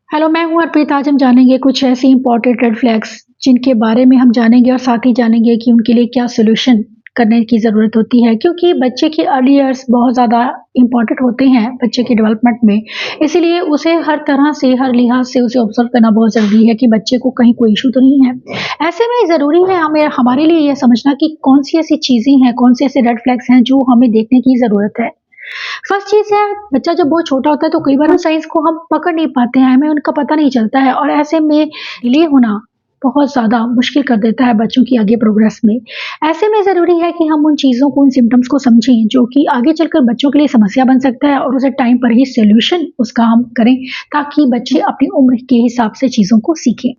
Hello, मैं हूँ अर्पित। आज हम जानेंगे कुछ ऐसी इंपॉर्टेंट रेड फ्लैग्स जिनके बारे में हम जानेंगे और साथ ही जानेंगे कि उनके लिए क्या सॉल्यूशन करने की ज़रूरत होती है, क्योंकि बच्चे के अर्ली इयर्स बहुत ज़्यादा इम्पॉर्टेंट होते हैं बच्चे के डेवलपमेंट में। इसीलिए उसे हर तरह से, हर लिहाज से उसे ऑब्ज़र्व करना बहुत ज़रूरी है कि बच्चे को कहीं कोई इश्यू तो नहीं है। ऐसे में ज़रूरी है हमें हमारे लिए ये समझना कि कौन-सी ऐसी चीज़ें हैं, कौन-से ऐसे रेड फ्लैग्स हैं जो हमें देखने की ज़रूरत है। फर्स्ट चीज़ है, बच्चा जब बहुत छोटा होता है तो कई बार उन साइंस को हम पकड़ नहीं पाते हैं, हमें उनका पता नहीं चलता है और ऐसे में डिले होना बहुत ज़्यादा मुश्किल कर देता है बच्चों की आगे प्रोग्रेस में। ऐसे में ज़रूरी है कि हम उन चीज़ों को, उन सिम्पटम्स को समझें जो कि आगे चलकर बच्चों के लिए समस्या बन सकता है और उसे टाइम पर ही सॉल्यूशन उसका हम करें, ताकि बच्चे अपनी उम्र के हिसाब से चीज़ों को सीखें।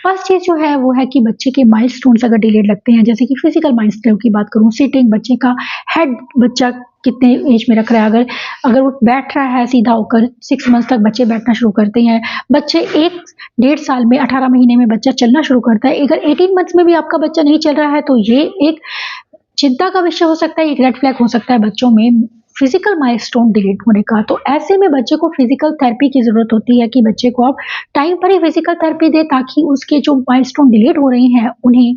फर्स्ट चीज़ जो है वो है कि बच्चे के माइलस्टोन्स अगर डिलेड लगते हैं, जैसे कि फिजिकल माइलस्टोन की बात करूँ, सिटिंग, बच्चे का हेड, बच्चा कितने एज में रख रहा है, अगर अगर वो बैठ रहा है सीधा होकर, 6 मंथ्स तक बच्चे बैठना शुरू करते हैं। बच्चे 1 डेढ़ साल में, 18 महीने में बच्चा चलना शुरू करता है। अगर 18 मंथ्स में भी आपका बच्चा नहीं चल रहा है तो ये एक चिंता का विषय हो सकता है, एक रेड फ्लैग हो सकता है बच्चों में फिजिकल माइलस्टोन डिलीट होने का। तो ऐसे में बच्चे को फिजिकल थेरेपी की ज़रूरत होती है कि बच्चे को आप टाइम पर ही फिजिकल थेरेपी दें, ताकि उसके जो माइलस्टोन डिलीट हो रहे हैं उन्हें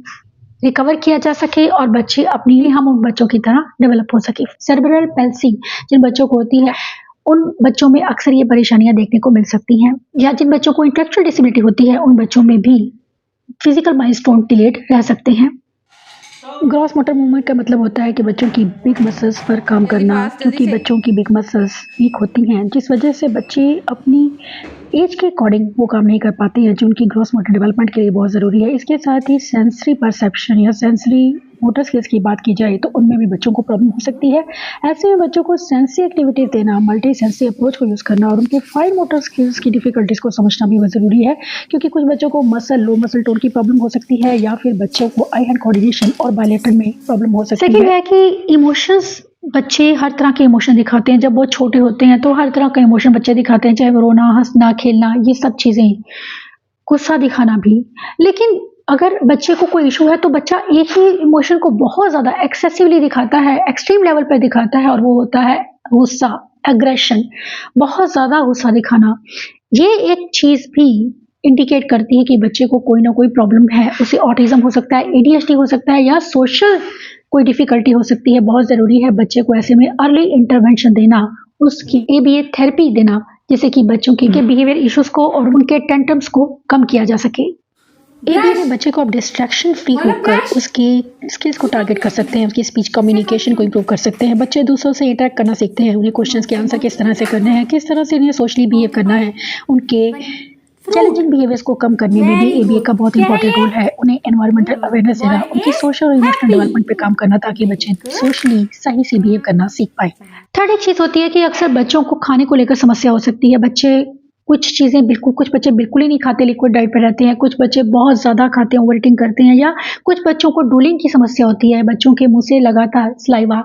रिकवर किया जा सके और बच्चे अपनी ही हम उन बच्चों की तरह डेवलप हो सके। सेरेब्रल पैल्सी जिन बच्चों को होती है, उन बच्चों में अक्सर ये परेशानियां देखने को मिल सकती हैं, या जिन बच्चों को इंटेलेक्चुअल डिसेबिलिटी होती है उन बच्चों में भी फिजिकल माइलस्टोन डिलेड रह सकते हैं। ग्रॉस मोटर मूवमेंट का मतलब होता है कि बच्चों की बिग मसल्स पर काम करना, क्योंकि बच्चों की बिग मसल्स वीक होती हैं, जिस वजह से बच्चे अपनी एज के अकॉर्डिंग वो काम नहीं कर पाते हैं जो उनकी ग्रॉस मोटर डेवलपमेंट के लिए बहुत ज़रूरी है। इसके साथ ही सेंसरी परसेप्शन या सेंसरी मोटर स्किल्स की बात की जाए तो उनमें भी बच्चों को प्रॉब्लम हो सकती है। ऐसे में बच्चों को सेंसरी एक्टिविटीज़ देना, मल्टी सेंसरी अप्रोच को यूज़ करना और उनके फाइन मोटर स्किल्स की डिफ़िकल्टीज़ को समझना भी बहुत ज़रूरी है, क्योंकि कुछ बच्चों को लो मसल टोन की प्रॉब्लम हो सकती है, या फिर बच्चों को आई हैंड कोऑर्डिनेशन और बायलैटरल में प्रॉब्लम हो सकती है। सेकंड है कि इमोशंस, बच्चे हर तरह के इमोशन दिखाते हैं। जब बहुत छोटे होते हैं तो हर तरह का इमोशन बच्चे दिखाते हैं, चाहे वो रोना, हँसना, खेलना, ये सब चीज़ें, गुस्सा दिखाना भी। लेकिन अगर बच्चे को कोई इश्यू है तो बच्चा एक ही इमोशन को बहुत ज़्यादा एक्सेसिवली दिखाता है, एक्सट्रीम लेवल पे दिखाता है, और वो होता है गुस्सा, एग्रेशन, बहुत ज़्यादा गुस्सा दिखाना। ये एक चीज़ भी इंडिकेट करती है कि बच्चे को कोई ना कोई प्रॉब्लम है। उसे ऑटिज़्म हो सकता है, एडीएचडी हो सकता है, या सोशल कोई डिफ़िकल्टी हो सकती है। बहुत ज़रूरी है बच्चे को ऐसे में अर्ली इंटरवेंशन देना, उसकी एबीए थेरेपी देना, जिससे कि बच्चों के बिहेवियर इश्यूज़ को और उनके टेंट्रम्स को कम किया जा सके। एबीए में बच्चे को आप डिस्ट्रैक्शन फ्री होकर उसकी स्किल्स को टारगेट कर सकते हैं, उसकी स्पीच कम्युनिकेशन को इम्प्रूव कर सकते हैं। बच्चे दूसरों से इंटरेक्ट करना सीखते हैं, उन्हें क्वेश्चंस के आंसर किस तरह से करने हैं, किस तरह से उन्हें सोशली बिहेव करना है। उनके चैलेंजिंग बिहेवियर्स को कम करने में भी एबीए का बहुत इंपॉर्टेंट रोल है। उन्हें एनवायरमेंटल अवेयरनेस देना, उनकी सोशल और इमोशनल डेवलपमेंट पे काम करना, ताकि बच्चे सोशली सही से बिहेव करना सीख पाए। थर्ड एक चीज़ होती है कि अक्सर बच्चों को खाने को लेकर समस्या हो सकती है। कुछ बच्चे बिल्कुल ही नहीं खाते, लिक्विड डाइट पे रहते हैं, कुछ बच्चे बहुत ज़्यादा खाते हैं, ओवर ईटिंग करते हैं, या कुछ बच्चों को ड्रूलिंग की समस्या होती है, बच्चों के मुँह से लगातार सलाइवा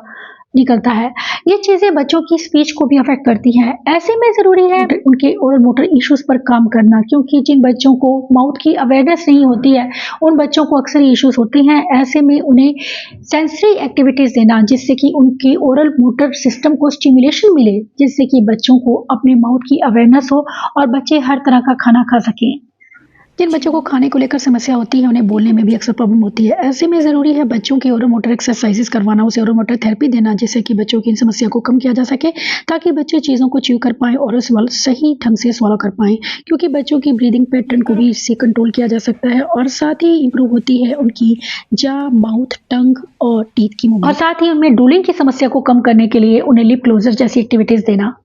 निकलता है। ये चीज़ें बच्चों की स्पीच को भी अफ़ेक्ट करती हैं। ऐसे में ज़रूरी है उनके ओरल मोटर इश्यूज़ पर काम करना, क्योंकि जिन बच्चों को माउथ की अवेयरनेस नहीं होती है, उन बच्चों को अक्सर इश्यूज़ होते हैं। ऐसे में उन्हें सेंसरी एक्टिविटीज़ देना, जिससे कि उनके ओरल मोटर सिस्टम को स्टिमुलेशन मिले, जिससे कि बच्चों को अपने माउथ की अवेयरनेस हो और बच्चे हर तरह का खाना खा सकें। जिन बच्चों को खाने को लेकर समस्या होती है, उन्हें बोलने में भी अक्सर प्रॉब्लम होती है। ऐसे में ज़रूरी है बच्चों की ओरल मोटर एक्सरसाइजेस करवाना, उसे ओरल मोटर थेरेपी देना, जिससे कि बच्चों की इन समस्या को कम किया जा सके, ताकि बच्चे चीज़ों को च्यू कर पाएँ और सही ढंग से स्वॉलो कर पाएँ, क्योंकि बच्चों की ब्रीदिंग पैटर्न को भी इससे कंट्रोल किया जा सकता है, और साथ ही इम्प्रूव होती है उनकी जा, माउथ, टंग और टीथ की मूवमेंट, और साथ ही उनमें ड्रूलिंग की समस्या को कम करने के लिए उन्हें लिप क्लोजर जैसी एक्टिविटीज़ देना।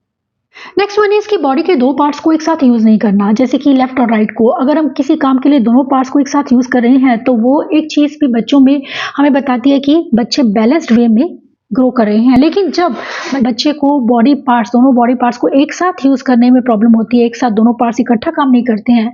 नेक्स्ट वन इज कि बॉडी के 2 पार्ट्स को एक साथ यूज़ नहीं करना, जैसे कि लेफ्ट और राइट को। अगर हम किसी काम के लिए दोनों पार्ट्स को एक साथ यूज़ कर रहे हैं तो वो एक चीज़ भी बच्चों में हमें बताती है कि बच्चे बैलेंस्ड वे में ग्रो कर रहे हैं। लेकिन जब बच्चे को दोनों बॉडी पार्ट्स को एक साथ यूज़ करने में प्रॉब्लम होती है, एक साथ दोनों पार्ट्स इकट्ठा काम नहीं करते हैं,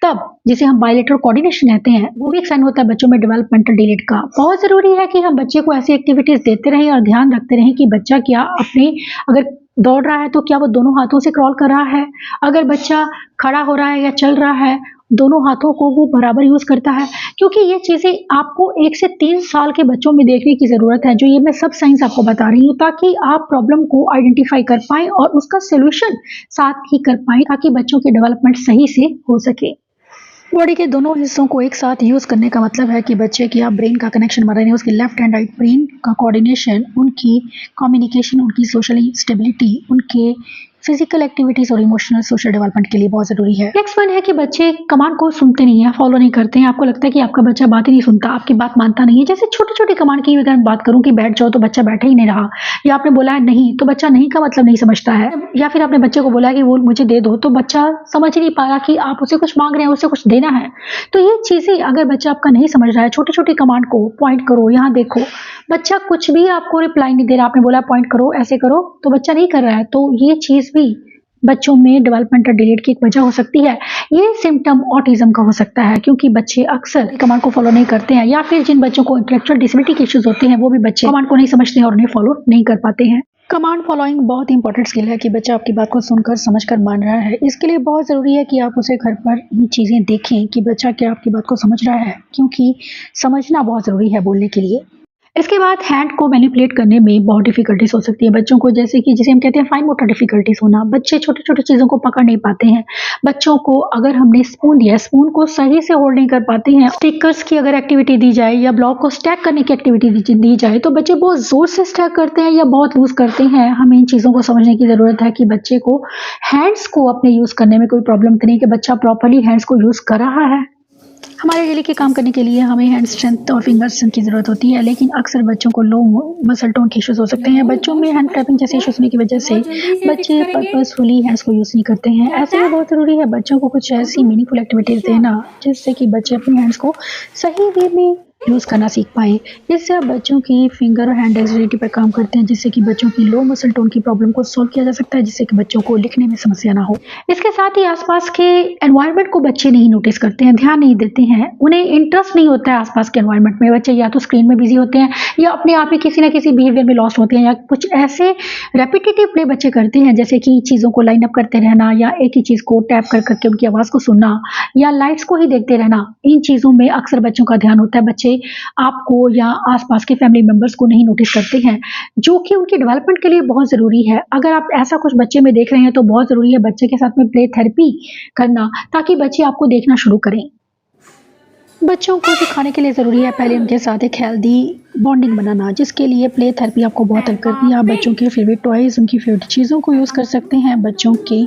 तब जिसे हम बायलैटरल कोऑर्डिनेशन कहते हैं, वो भी एक साइन होता है बच्चों में डेवलपमेंटल डिलेड का। बहुत ज़रूरी है कि हम बच्चे को ऐसी एक्टिविटीज़ देते रहें और ध्यान रखते रहें कि बच्चा क्या अपने, अगर दौड़ रहा है तो क्या वो दोनों हाथों से क्रॉल कर रहा है, अगर बच्चा खड़ा हो रहा है या चल रहा है दोनों हाथों को वो बराबर यूज़ करता है? क्योंकि ये चीज़ें आपको 1 से 3 साल के बच्चों में देखने की ज़रूरत है, जो ये मैं सब साइंस आपको बता रही हूँ, ताकि आप प्रॉब्लम को आइडेंटिफ़ाई कर पाएँ और उसका सॉल्यूशन साथ ही कर पाएँ, ताकि बच्चों की डेवलपमेंट सही से हो सके। बॉडी के दोनों हिस्सों को एक साथ यूज़ करने का मतलब है कि बच्चे की आप ब्रेन का कनेक्शन बना रहे हैं, उसकी लेफ्ट एंड राइट ब्रेन का कोऑर्डिनेशन, उनकी कम्युनिकेशन, उनकी सोशल स्टेबिलिटी, उनके फिजिकल एक्टिविटीज़ और इमोशनल सोशल डेवलपमेंट के लिए बहुत ज़रूरी है। नेक्स्ट वन है कि बच्चे कमांड को सुनते नहीं हैं, फॉलो नहीं करते हैं। आपको लगता है कि आपका बच्चा बात ही नहीं सुनता, आपकी बात मानता नहीं है। जैसे छोटी-छोटी कमांड की अगर मैं बात करूँ कि बैठ जाओ तो बच्चा बैठ ही नहीं रहा, या आपने बोला है नहीं तो बच्चा नहीं का मतलब नहीं समझता है, या फिर आपने बच्चे को बोला कि वो मुझे दे दो तो बच्चा समझ ही नहीं पा रहा कि आप उसे कुछ माँग रहे हैं, उसे कुछ देना है। तो ये चीज़ें अगर बच्चा आपका नहीं समझ रहा है, छोटी-छोटी कमांड को पॉइंट करो, यहाँ देखो, बच्चा कुछ भी आपको रिप्लाई नहीं दे रहा, आपने बोला पॉइंट करो, ऐसे करो, तो बच्चा नहीं कर रहा है, तो ये चीज़ भी बच्चों में डेवलपमेंटल डिलेड की एक वजह हो सकती है। ये सिम्पटम ऑटिज़्म का हो सकता है, क्योंकि बच्चे अक्सर कमांड को फॉलो नहीं करते हैं, या फिर जिन बच्चों को इंटेलेक्चुअल डिसेबिलिटी के इश्यूज़ होते हैं, वो भी बच्चे कमांड को नहीं समझते हैं और उन्हें फॉलो नहीं कर पाते हैं। कमांड फॉलोइंग बहुत इंपॉर्टेंट स्किल है कि बच्चा आपकी बात को सुनकर समझकर मान रहा है। इसके लिए बहुत ज़रूरी है कि आप उसे घर पर ये चीज़ें देखें कि बच्चा क्या आपकी बात को समझ रहा है, क्योंकि समझना बहुत ज़रूरी है बोलने के लिए। इसके बाद हैंड को मैनिपुलेट करने में बहुत डिफ़िकल्टीज़ हो सकती है बच्चों को, जैसे कि जिसे हम कहते हैं फाइन मोटर डिफ़िकल्टीज़ होना। बच्चे छोटी-छोटी चीज़ों को पकड़ नहीं पाते हैं। बच्चों को अगर हमने स्पून दिया है, स्पून को सही से होल्ड नहीं कर पाते हैं। स्टिकर्स की अगर एक्टिविटी दी जाए या ब्लॉक को स्टैक करने की एक्टिविटी दी जाए, तो बच्चे बहुत ज़ोर से स्टैक करते हैं या बहुत लूज़ करते हैं। हमें इन चीज़ों को समझने की ज़रूरत है कि बच्चे को हैंड्स को अपने यूज़ करने में कोई प्रॉब्लम तो नहीं, कि बच्चा प्रॉपर्ली हैंड्स को यूज़ कर रहा है। हमारे डेली के काम करने के लिए हमें हैंड स्ट्रेंथ और फिंगर स्ट्रेंथ की ज़रूरत होती है, लेकिन अक्सर बच्चों को लो मसल टोन के इश्यूज़ हो सकते हैं। बच्चों में हैंड क्लैपिंग जैसे इश्यूज़ होने की वजह से बच्चे पर्पसफुली हैंड्स को यूज़ नहीं करते हैं। ऐसे में बहुत ज़रूरी है बच्चों को कुछ ऐसी मीनिंगफुल एक्टिविटीज़ देना, जिससे कि बच्चे अपने हैंड्स को सही वे में यूज़ करना सीख पाएँ। इससे आप बच्चों की फिंगर और हैंड डेक्स्टिलिटी पर काम करते हैं, जिससे कि बच्चों की लो मसल टोन की प्रॉब्लम को सॉल्व किया जा सकता है, जिससे कि बच्चों को लिखने में समस्या ना हो। इसके साथ ही आसपास के एनवायरनमेंट को बच्चे नहीं नोटिस करते हैं, ध्यान नहीं देते हैं, उन्हें इंटरेस्ट नहीं होता है आसपास के एनवायरनमेंट में। बच्चे या तो स्क्रीन में बिजी होते हैं, या अपने आप ही किसी न किसी बिहेवियर में लॉस्ट होते हैं, या कुछ ऐसे रेपिटेटिव प्ले बच्चे करते हैं, जैसे कि चीज़ों को लाइन अप करते रहना, या एक ही चीज़ को टैप कर करके उनकी आवाज़ को सुनना, या लाइट्स को ही देखते रहना। इन चीज़ों में अक्सर बच्चों का ध्यान होता है। बच्चे आपको या आसपास के फैमिली मेंबर्स को नहीं नोटिस करते हैं, जो कि उनकी डेवलपमेंट के लिए बहुत ज़रूरी है। अगर आप ऐसा कुछ बच्चे में देख रहे हैं, तो बहुत ज़रूरी है बच्चे के साथ में प्ले थेरेपी करना, ताकि बच्चे आपको देखना शुरू करें। बच्चों को सिखाने के लिए ज़रूरी है पहले उनके साथ एक हेल्दी बॉन्डिंग बनाना, जिसके लिए प्ले थेरेपी आपको बहुत हेल्प करती है। आप बच्चों के फेवरेट टॉयज़, उनकी फेवरेट चीज़ों को यूज़ कर सकते हैं बच्चों के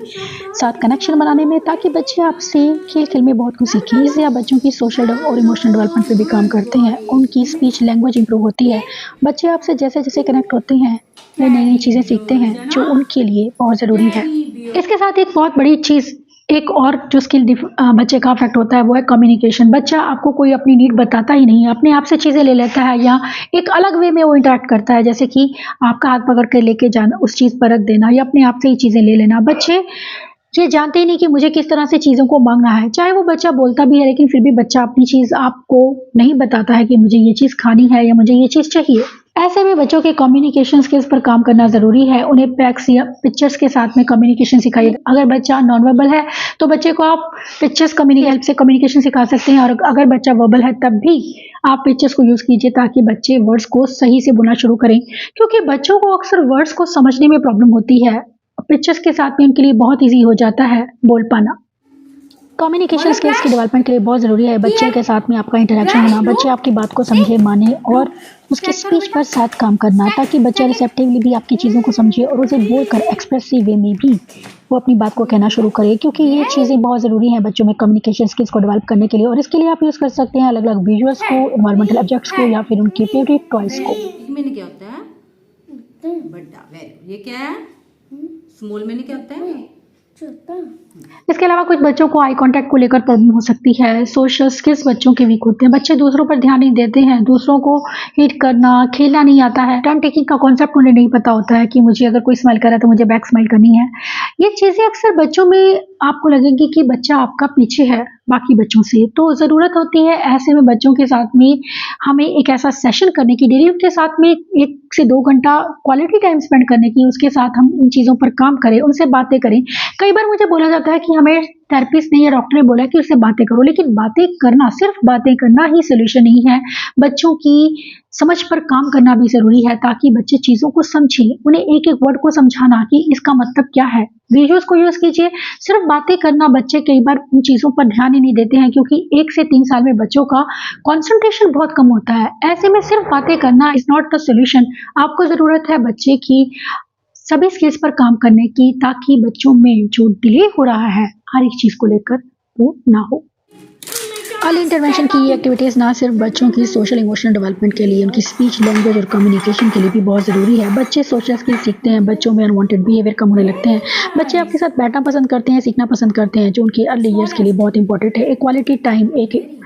साथ कनेक्शन बनाने में, ताकि बच्चे आपसे खेल-खेल में बहुत कुछ सीखें। इससे आप बच्चों की सोशल और इमोशनल डेवलपमेंट पे भी काम करते हैं। उनकी स्पीच लैंग्वेज इंप्रूव होती है। बच्चे आपसे जैसे-जैसे कनेक्ट होते हैं, वे नई-नई चीज़ें सीखते हैं, जो उनके लिए बहुत ज़रूरी है। इसके साथ एक बहुत बड़ी चीज़, एक और जो स्किल बच्चे का अफेक्ट होता है, वो है कम्युनिकेशन। बच्चा आपको कोई अपनी नीड बताता ही नहीं है, अपने आप से चीज़ें ले लेता है, या एक अलग वे में वो इंटरैक्ट करता है, जैसे कि आपका हाथ पकड़ के लेके जाना, उस चीज़ पर रख देना, या अपने आप से ही चीज़ें ले लेना। बच्चे ये जानते ही नहीं कि मुझे किस तरह से चीज़ों को माँगना है। चाहे वो बच्चा बोलता भी है, लेकिन फिर भी बच्चा अपनी चीज़ आपको नहीं बताता है कि मुझे ये चीज़ खानी है या मुझे ये चीज़ चाहिए। ऐसे में बच्चों के कम्युनिकेशन स्किल्स पर काम करना ज़रूरी है। उन्हें पैक्स या पिक्चर्स के साथ में कम्युनिकेशन सिखाइए। अगर बच्चा नॉन वर्बल है, तो बच्चे को आप पिक्चर्स हेल्प से कम्युनिकेशन सिखा सकते हैं, और अगर बच्चा वर्बल है, तब भी आप पिक्चर्स को यूज़ कीजिए, ताकि बच्चे वर्ड्स को सही से बोलना शुरू करें, क्योंकि बच्चों को अक्सर वर्ड्स को समझने में प्रॉब्लम होती है। पिक्चर्स के साथ में उनके लिए बहुत ईज़ी हो जाता है बोल पाना। कम्युनिकेशन स्किल्स की डेवलपमेंट के लिए बहुत ज़रूरी है बच्चे के साथ में आपका इंटरेक्शन होना, बच्चे आपकी बात को समझे, माने और उसकी स्पीच पर साथ काम करना, ताकि बच्चा रिसेप्टिवली भी आपकी चीज़ों को समझे और उसे बोलकर एक्सप्रेसिव वे में भी वो अपनी बात को कहना शुरू करे, क्योंकि ये चीज़ें बहुत ज़रूरी हैं बच्चों में कम्युनिकेशन स्किल्स को डेवलप करने के लिए। और इसके लिए आप यूज़ कर सकते हैं अलग-अलग विजुअल्स को, एनवायरमेंटल ऑब्जेक्ट्स को, या फिर उनके फेवरेट टॉयज़ को। में क्या होता है? बड़ा। वेरी, ये क्या है? स्मॉल में क्या होता है? इसके अलावा कुछ बच्चों को आई कांटेक्ट को लेकर प्रॉब्लम हो सकती है। सोशल स्किल्स बच्चों के वीक होते हैं। बच्चे दूसरों पर ध्यान नहीं देते हैं, दूसरों को हिट करना, खेलना नहीं आता है। टर्न टेकिंग का कॉन्सेप्ट उन्हें नहीं पता होता है कि मुझे अगर कोई स्माइल कर रहा है तो मुझे बैक स्माइल करनी है। ये चीज़ें अक्सर बच्चों में आपको लगेगी कि बच्चा आपका पीछे है बाकी बच्चों से, तो ज़रूरत होती है ऐसे में बच्चों के साथ में हमें एक ऐसा सेशन करने की, डेली उनके साथ में 1 से 2 घंटा क्वालिटी टाइम स्पेंड करने की, उसके साथ हम इन चीज़ों पर काम करें, उनसे बातें करें। कई बार मुझे बोला जाता है कि हमें थेरेपिस्ट ने या डॉक्टर ने बोला कि उससे बातें करो, लेकिन बातें करना, सिर्फ बातें करना ही सॉल्यूशन नहीं है। बच्चों की समझ पर काम करना भी ज़रूरी है ताकि बच्चे चीज़ों को समझें। उन्हें एक-एक वर्ड को समझाना कि इसका मतलब क्या है। विजुअल्स को यूज़ कीजिए। सिर्फ बातें करना, बच्चे कई बार उन चीज़ों पर ध्यान ही नहीं देते हैं क्योंकि 1 से 3 साल में बच्चों का कंसंट्रेशन बहुत कम होता है। ऐसे में सिर्फ बातें करना इज़ नॉट द सॉल्यूशन। आपको ज़रूरत है बच्चे की सभी स्किल्स पर काम करने की ताकि बच्चों में जो डिले हो रहा है हर एक चीज़ को लेकर वो ना हो। अर्ली इंटरवेंशन की ये एक्टिविटीज़ ना सिर्फ बच्चों की सोशल इमोशनल डेवलपमेंट के लिए, उनकी स्पीच, लैंग्वेज और कम्युनिकेशन के लिए भी बहुत ज़रूरी है। बच्चे सोशल स्किल सीखते हैं, बच्चों में अनवांटेड बिहेवियर कम होने लगते हैं। बच्चे आपके साथ बैठना पसंद करते हैं, सीखना पसंद करते हैं, जो उनके अर्ली ईयर्स के लिए बहुत इंपॉर्टेंट है। एक क्वालिटी टाइम, एक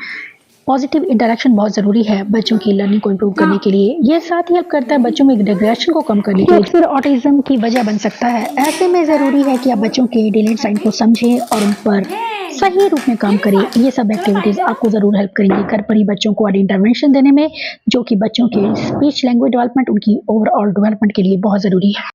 पॉजिटिव इंटरेक्शन बहुत ज़रूरी है बच्चों की लर्निंग को इम्प्रूव करने के लिए। यह साथ ही हेल्प करता है बच्चों में डिप्रेशन को कम करने के लिए, अक्सर ऑटिज्म की वजह बन सकता है। ऐसे में ज़रूरी है कि आप बच्चों के डिलेड साइन को समझें और उन पर सही रूप में काम करें। ये सब एक्टिविटीज़ आपको ज़रूर हेल्प करेंगी घर पर ही बच्चों को अर्ली इंटरवेंशन देने में, जो कि बच्चों के स्पीच, लैंग्वेज डेवलपमेंट, उनकी ओवरऑल डेवलपमेंट के लिए बहुत ज़रूरी है।